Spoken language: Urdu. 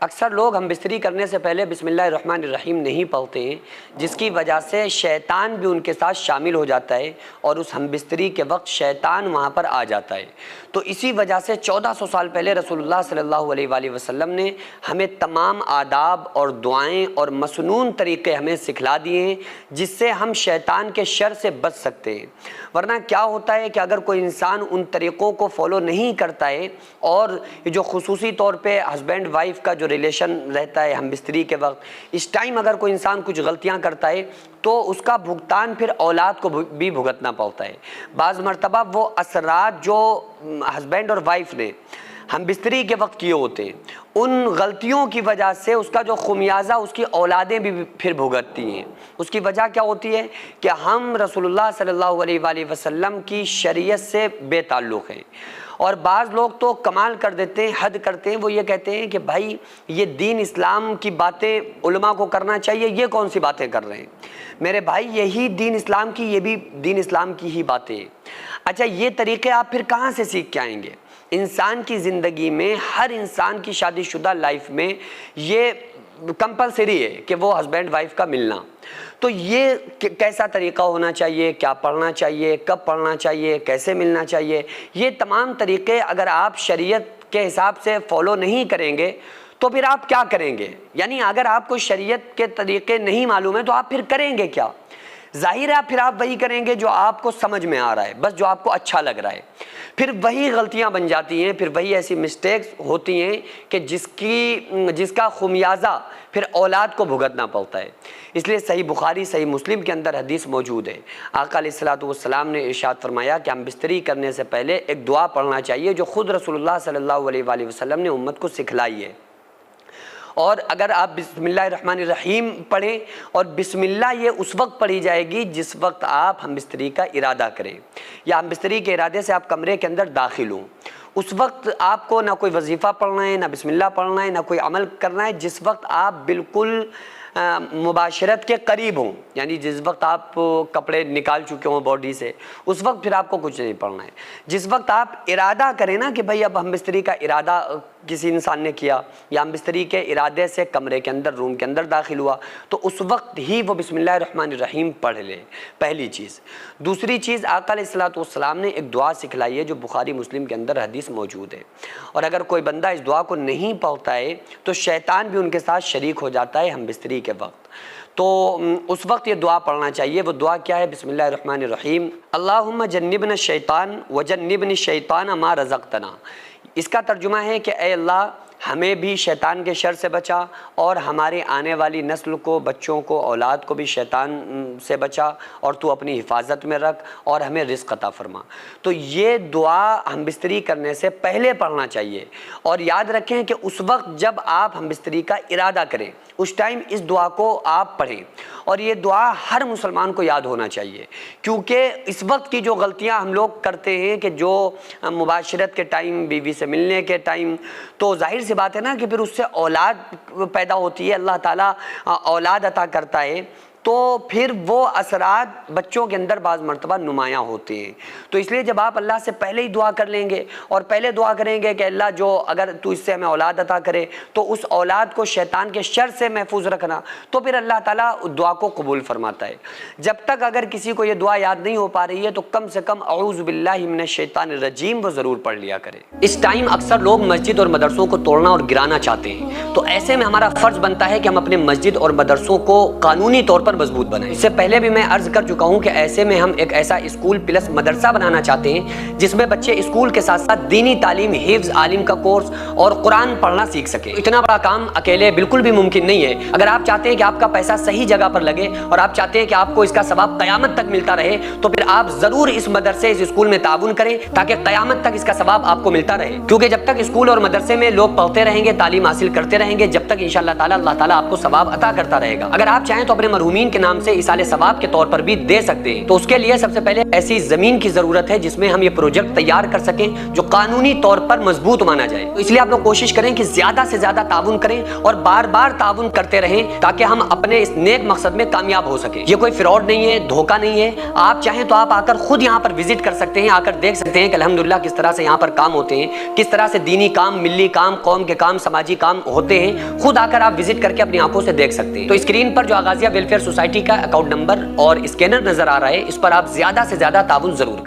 اکثر لوگ ہم بستری کرنے سے پہلے بسم اللہ الرحمن الرحیم نہیں پڑھتے ہیں، جس کی وجہ سے شیطان بھی ان کے ساتھ شامل ہو جاتا ہے اور اس ہم بستری کے وقت شیطان وہاں پر آ جاتا ہے۔ تو اسی وجہ سے 1400 سال پہلے رسول اللہ صلی اللہ علیہ وآلہ وسلم نے ہمیں تمام آداب اور دعائیں اور مسنون طریقے ہمیں سکھلا دیے ہیں، جس سے ہم شیطان کے شر سے بچ سکتے ہیں۔ ورنہ کیا ہوتا ہے کہ اگر کوئی انسان ان طریقوں کو فالو نہیں کرتا ہے اور جو خصوصی طور پہ ہسبینڈ وائف کا جو ریلیشن رہتا ہے ہم بستری کے وقت، اس ٹائم اگر کوئی انسان کچھ غلطیاں کرتا ہے تو اس کا بھگتان پھر اولاد کو بھی بھگتنا پڑتا ہے۔ بعض مرتبہ وہ اثرات جو ہسبینڈ اور وائف نے ہم بستری کے وقت کیے ہوتے ہیں، ان غلطیوں کی وجہ سے اس کا جو خمیازہ اس کی اولادیں بھی پھر بھگتتی ہیں۔ اس کی وجہ کیا ہوتی ہے کہ ہم رسول اللہ صلی اللہ علیہ وآلہ وسلم کی شریعت سے بے تعلق ہیں۔ اور بعض لوگ تو کمال کر دیتے ہیں، حد کرتے ہیں، وہ یہ کہتے ہیں کہ بھائی یہ دین اسلام کی باتیں علماء کو کرنا چاہیے، یہ کون سی باتیں کر رہے ہیں؟ میرے بھائی یہی دین اسلام کی، یہ بھی دین اسلام کی ہی باتیں ہیں۔ اچھا یہ طریقے آپ پھر کہاں سے سیکھ کے آئیں گے؟ انسان کی زندگی میں، ہر انسان کی شادی شدہ لائف میں یہ کمپلسری ہے کہ وہ ہسبینڈ وائف کا ملنا۔ تو یہ کیسا طریقہ ہونا چاہیے، کیا پڑھنا چاہیے، کب پڑھنا چاہیے، کیسے ملنا چاہیے، یہ تمام طریقے اگر آپ شریعت کے حساب سے فالو نہیں کریں گے تو پھر آپ کیا کریں گے؟ یعنی اگر آپ کو شریعت کے طریقے نہیں معلوم ہیں تو آپ پھر کریں گے کیا؟ ظاہر ہے پھر آپ وہی کریں گے جو آپ کو سمجھ میں آ رہا ہے، بس جو آپ کو اچھا لگ رہا ہے۔ پھر وہی غلطیاں بن جاتی ہیں، پھر وہی ایسی مسٹیکس ہوتی ہیں کہ جس کا خمیازہ پھر اولاد کو بھگتنا پڑتا ہے۔ اس لیے صحیح بخاری صحیح مسلم کے اندر حدیث موجود ہے، آقا علیہ الصلوۃ والسلام نے ارشاد فرمایا کہ ہم بستری کرنے سے پہلے ایک دعا پڑھنا چاہیے جو خود رسول اللہ صلی اللہ علیہ وآلہ وسلم نے امت کو سکھلائی ہے۔ اور اگر آپ بسم اللہ الرحمن الرحیم پڑھیں، اور بسم اللہ یہ اس وقت پڑھی جائے گی جس وقت آپ ہم بستری کا ارادہ کریں، یا ہم بستری کے ارادے سے آپ کمرے کے اندر داخل ہوں، اس وقت آپ کو نہ کوئی وظیفہ پڑھنا ہے، نہ بسم اللہ پڑھنا ہے، نہ کوئی عمل کرنا ہے۔ جس وقت آپ بالکل مباشرت کے قریب ہوں، یعنی جس وقت آپ کپڑے نکال چکے ہوں باڈی سے، اس وقت پھر آپ کو کچھ نہیں پڑھنا ہے۔ جس وقت آپ ارادہ کریں نا کہ بھئی اب ہم بستری کا ارادہ کسی انسان نے کیا، یا ہم بستری کے ارادے سے کمرے کے اندر، روم کے اندر داخل ہوا، تو اس وقت ہی وہ بسم اللہ الرحمن الرحیم پڑھ لے، پہلی چیز۔ دوسری چیز، آقا علیہ الصلوۃ والسلام نے ایک دعا سکھلائی ہے جو بخاری مسلم کے اندر حدیث موجود ہے، اور اگر کوئی بندہ اس دعا کو نہیں پڑھتا ہے تو شیطان بھی ان کے ساتھ شریک ہو جاتا ہے ہم بستری کے وقت۔ تو اس وقت یہ دعا پڑھنا چاہیے۔ وہ دعا کیا ہے؟ بسم اللہ الرحمن الرحیم، اللہم جنبنا الشیطان وجنبنی الشیطان ما رزقتنا۔ اس کا ترجمہ ہے کہ اے اللہ ہمیں بھی شیطان کے شر سے بچا، اور ہمارے آنے والی نسل کو، بچوں کو، اولاد کو بھی شیطان سے بچا، اور تو اپنی حفاظت میں رکھ، اور ہمیں رزق عطا فرما۔ تو یہ دعا ہم بستری کرنے سے پہلے پڑھنا چاہیے، اور یاد رکھیں کہ اس وقت جب آپ ہم بستری کا ارادہ کریں اس ٹائم اس دعا کو آپ پڑھیں، اور یہ دعا ہر مسلمان کو یاد ہونا چاہیے، کیونکہ اس وقت کی جو غلطیاں ہم لوگ کرتے ہیں کہ جو مباشرت کے ٹائم، بیوی سے ملنے کے ٹائم، تو ظاہر سی بات ہے نا کہ پھر اس سے اولاد پیدا ہوتی ہے، اللہ تعالیٰ اولاد عطا کرتا ہے، تو پھر وہ اثرات بچوں کے اندر بعض مرتبہ نمایاں ہوتے ہیں۔ تو اس لیے جب آپ اللہ سے پہلے ہی دعا کر لیں گے، اور پہلے دعا کریں گے کہ اللہ جو اگر تو اس سے ہمیں اولاد عطا کرے تو اس اولاد کو شیطان کے شر سے محفوظ رکھنا، تو پھر اللہ تعالیٰ دعا کو قبول فرماتا ہے۔ جب تک اگر کسی کو یہ دعا یاد نہیں ہو پا رہی ہے تو کم سے کم اعوذ باللہ من الشیطان الرجیم وہ ضرور پڑھ لیا کرے۔ اس ٹائم اکثر لوگ مسجد اور مدرسوں کو توڑنا اور گرانا چاہتے ہیں، تو ایسے میں ہمارا فرض بنتا ہے کہ ہم اپنے مسجد اور مدرسوں کو قانونی طور پر مضبوط بنائیں۔ اس سے پہلے بھی میں عرض کر چکا ہوں کہ ایسے میں ہم ایک ایسا اسکول پلس مدرسہ بنانا چاہتے ہیں جس میں بچے اسکول کے ساتھ ساتھ دینی تعلیم، حفظ، عالم کا کورس اور قرآن پڑھنا سیکھ سکیں۔ اتنا بڑا کام اکیلے بالکل بھی ممکن نہیں ہے۔ اگر آپ چاہتے ہیں کہ آپ کا پیسہ صحیح جگہ پر لگے، اور آپ چاہتے ہیں کہ آپ کو اس کا ثواب قیامت تک ملتا رہے، تو پھر آپ ضرور اس مدرسے، اس اسکول میں تعاون کریں تاکہ قیامت تک اس کا ثواب آپ کو ملتا رہے۔ کیونکہ جب تک اسکول اور مدرسے میں لوگ پڑھتے رہیں گے، تعلیم حاصل کرتے رہیں گے، جب تک انشاءاللہ تعالیٰ اللہ تعالیٰ آپ کو ثواب عطا کرتا رہے گا۔ اگر آپ چاہیں تو اپنے مرحومین زمین کے نام سے ایصال ثواب کے طور پر بھی دے سکتے ہیں۔ تو اس کے لیے سب سے پہلے ایسی زمین کی ضرورت ہے جس میں ہم یہ پروجیکٹ تیار کر سکیں جو قانونی طور پر مضبوط مانا جائے۔ تو اس لیے آپ لوگ کوشش کریں کہ زیادہ سے زیادہ تعاون کریں اور بار بار تعاون کرتے رہیں تاکہ ہم اپنے اس نیک مقصد میں کامیاب ہو سکیں۔ یہ کوئی فراڈ نہیں ہے، دھوکہ نہیں ہے۔ آپ چاہیں تو آپ آ کر خود یہاں پر وزٹ کر سکتے ہیں، آ کر دیکھ سکتے ہیں کہ الحمدللہ کس طرح سے یہاں پر کام ہوتے ہیں، کس طرح سے دینی کام، ملی کام، قوم کے کام، سماجی کام ہوتے ہیں۔ خود آ کر آپ وزٹ کر کے اپنی آنکھوں سے دیکھ سکتے ہیں۔ تو اسکرین پر جو آغازیہ ویلفیئر سوسائٹی کا اکاؤنٹ نمبر اور اسکینر نظر آ رہا ہے، اس پر آپ زیادہ سے زیادہ تعاون ضرور کریں۔